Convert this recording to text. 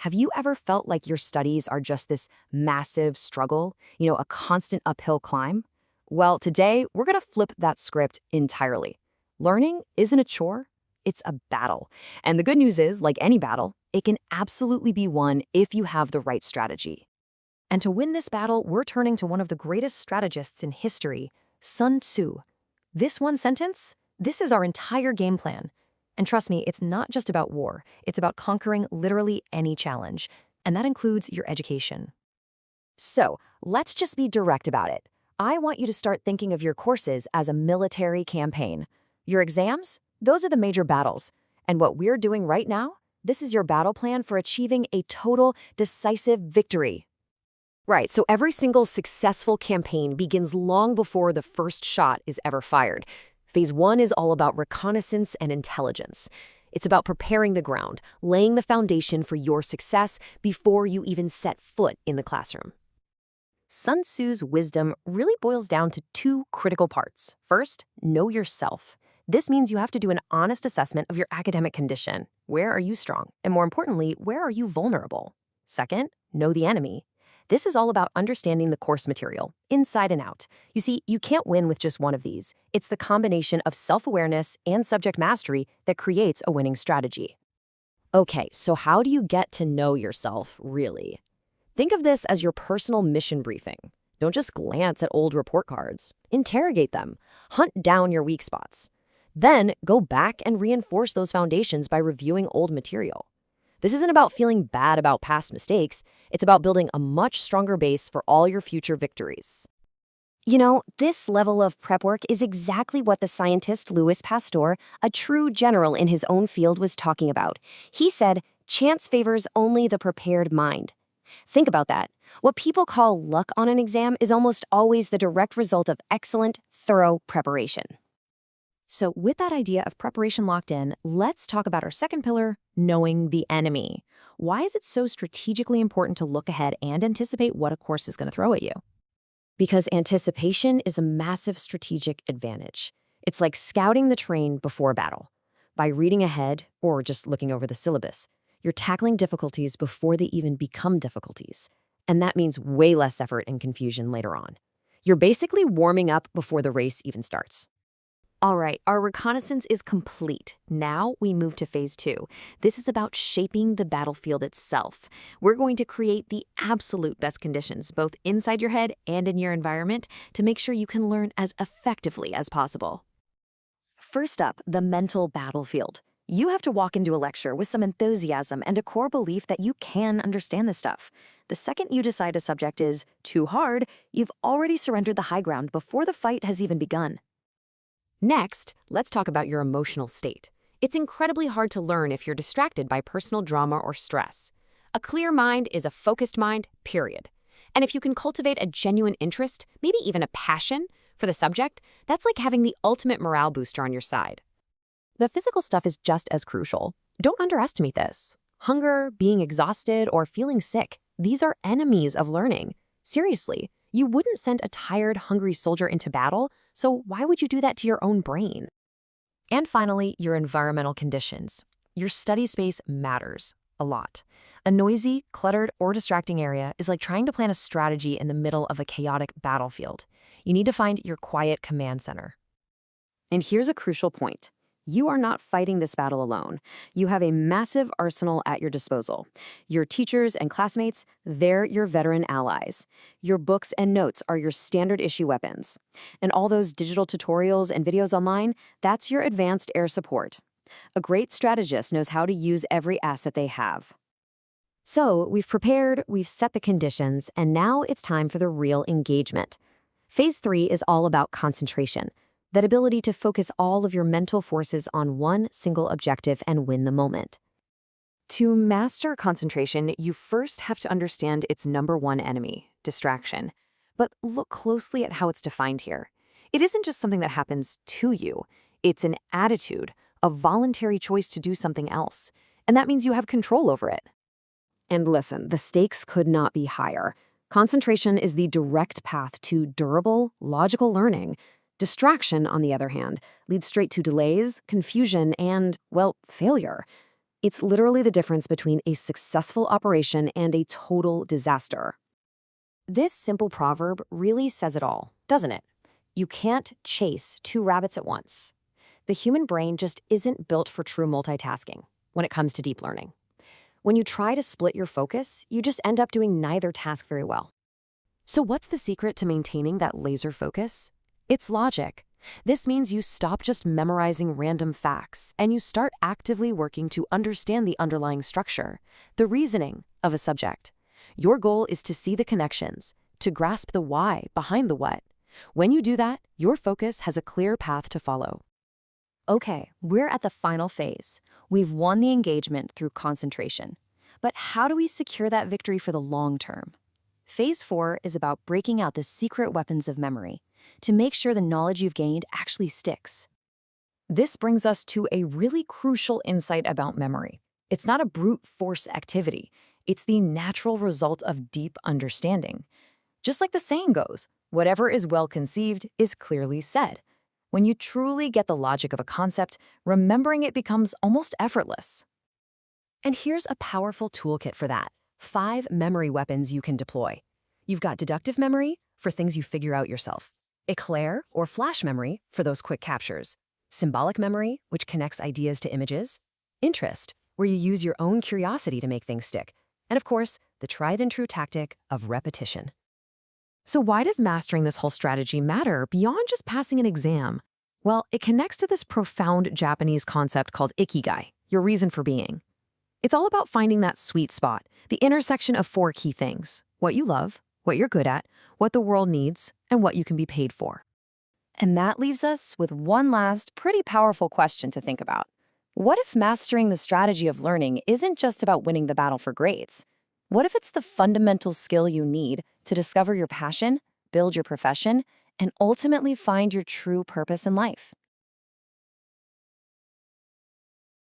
Have you ever felt like your studies are just this massive struggle, a constant uphill climb? Well, today we're going to flip that script entirely. Learning isn't a chore, it's a battle. And the good news is, like any battle, it can absolutely be won if you have the right strategy. And to win this battle, we're turning to one of the greatest strategists in history, Sun Tzu. This one sentence, this is our entire game plan. And trust me, it's not just about war. It's about conquering literally any challenge. And that includes your education. So, let's just be direct about it. I want you to start thinking of your courses as a military campaign. Your exams? Those are the major battles. And what we're doing right now? This is your battle plan for achieving a total, decisive victory. Right, so every single successful campaign begins long before the first shot is ever fired. Phase 1 is all about reconnaissance and intelligence. It's about preparing the ground, laying the foundation for your success before you even set foot in the classroom. Sun Tzu's wisdom really boils down to two critical parts. First, know yourself. This means you have to do an honest assessment of your academic condition. Where are you strong? And more importantly, where are you vulnerable? Second, know the enemy. This is all about understanding the course material, inside and out. You see, you can't win with just one of these. It's the combination of self-awareness and subject mastery that creates a winning strategy. Okay, so how do you get to know yourself, really? Think of this as your personal mission briefing. Don't just glance at old report cards. Interrogate them. Hunt down your weak spots. Then go back and reinforce those foundations by reviewing old material. This isn't about feeling bad about past mistakes. It's about building a much stronger base for all your future victories. This level of prep work is exactly what the scientist Louis Pasteur, a true general in his own field, was talking about. He said, "Chance favors only the prepared mind." Think about that. What people call luck on an exam is almost always the direct result of excellent, thorough preparation. So with that idea of preparation locked in, let's talk about our second pillar, knowing the enemy. Why is it so strategically important to look ahead and anticipate what a course is going to throw at you? Because anticipation is a massive strategic advantage. It's like scouting the terrain before battle. By reading ahead, or just looking over the syllabus, you're tackling difficulties before they even become difficulties. And that means way less effort and confusion later on. You're basically warming up before the race even starts. All right, our reconnaissance is complete. Now we move to phase 2. This is about shaping the battlefield itself. We're going to create the absolute best conditions, both inside your head and in your environment, to make sure you can learn as effectively as possible. First up, the mental battlefield. You have to walk into a lecture with some enthusiasm and a core belief that you can understand this stuff. The second you decide a subject is too hard, you've already surrendered the high ground before the fight has even begun. Next, let's talk about your emotional state. It's incredibly hard to learn if you're distracted by personal drama or stress. A clear mind is a focused mind, period. And if you can cultivate a genuine interest, maybe even a passion, for the subject, that's like having the ultimate morale booster on your side. The physical stuff is just as crucial. Don't underestimate this. Hunger, being exhausted, or feeling sick, these are enemies of learning. Seriously. You wouldn't send a tired, hungry soldier into battle, so why would you do that to your own brain? And finally, your environmental conditions. Your study space matters a lot. A noisy, cluttered, or distracting area is like trying to plan a strategy in the middle of a chaotic battlefield. You need to find your quiet command center. And here's a crucial point. You are not fighting this battle alone. You have a massive arsenal at your disposal. Your teachers and classmates, they're your veteran allies. Your books and notes are your standard issue weapons. And all those digital tutorials and videos online, that's your advanced air support. A great strategist knows how to use every asset they have. So we've prepared, we've set the conditions, and now it's time for the real engagement. Phase 3 is all about concentration. That ability to focus all of your mental forces on one single objective and win the moment. To master concentration, you first have to understand its number one enemy, distraction. But look closely at how it's defined here. It isn't just something that happens to you. It's an attitude, a voluntary choice to do something else. And that means you have control over it. And listen, the stakes could not be higher. Concentration is the direct path to durable, logical learning. Distraction, on the other hand, leads straight to delays, confusion, and, well, failure. It's literally the difference between a successful operation and a total disaster. This simple proverb really says it all, doesn't it? You can't chase two rabbits at once. The human brain just isn't built for true multitasking when it comes to deep learning. When you try to split your focus, you just end up doing neither task very well. So what's the secret to maintaining that laser focus? It's logic. This means you stop just memorizing random facts and you start actively working to understand the underlying structure, the reasoning of a subject. Your goal is to see the connections, to grasp the why behind the what. When you do that, your focus has a clear path to follow. Okay, we're at the final phase. We've won the engagement through concentration. But how do we secure that victory for the long term? Phase 4 is about breaking out the secret weapons of memory to make sure the knowledge you've gained actually sticks. This brings us to a really crucial insight about memory. It's not a brute force activity. It's the natural result of deep understanding. Just like the saying goes, whatever is well conceived is clearly said. When you truly get the logic of a concept, remembering it becomes almost effortless. And here's a powerful toolkit for that. 5 memory weapons you can deploy. You've got deductive memory for things you figure out yourself. Eclair or flash memory for those quick captures. Symbolic memory, which connects ideas to images. Interest, where you use your own curiosity to make things stick. And of course, the tried and true tactic of repetition. So why does mastering this whole strategy matter beyond just passing an exam? Well, it connects to this profound Japanese concept called ikigai, your reason for being. It's all about finding that sweet spot, the intersection of 4 key things: what you love, what you're good at, what the world needs, and what you can be paid for. And that leaves us with one last pretty powerful question to think about. What if mastering the strategy of learning isn't just about winning the battle for grades? What if it's the fundamental skill you need to discover your passion, build your profession, and ultimately find your true purpose in life?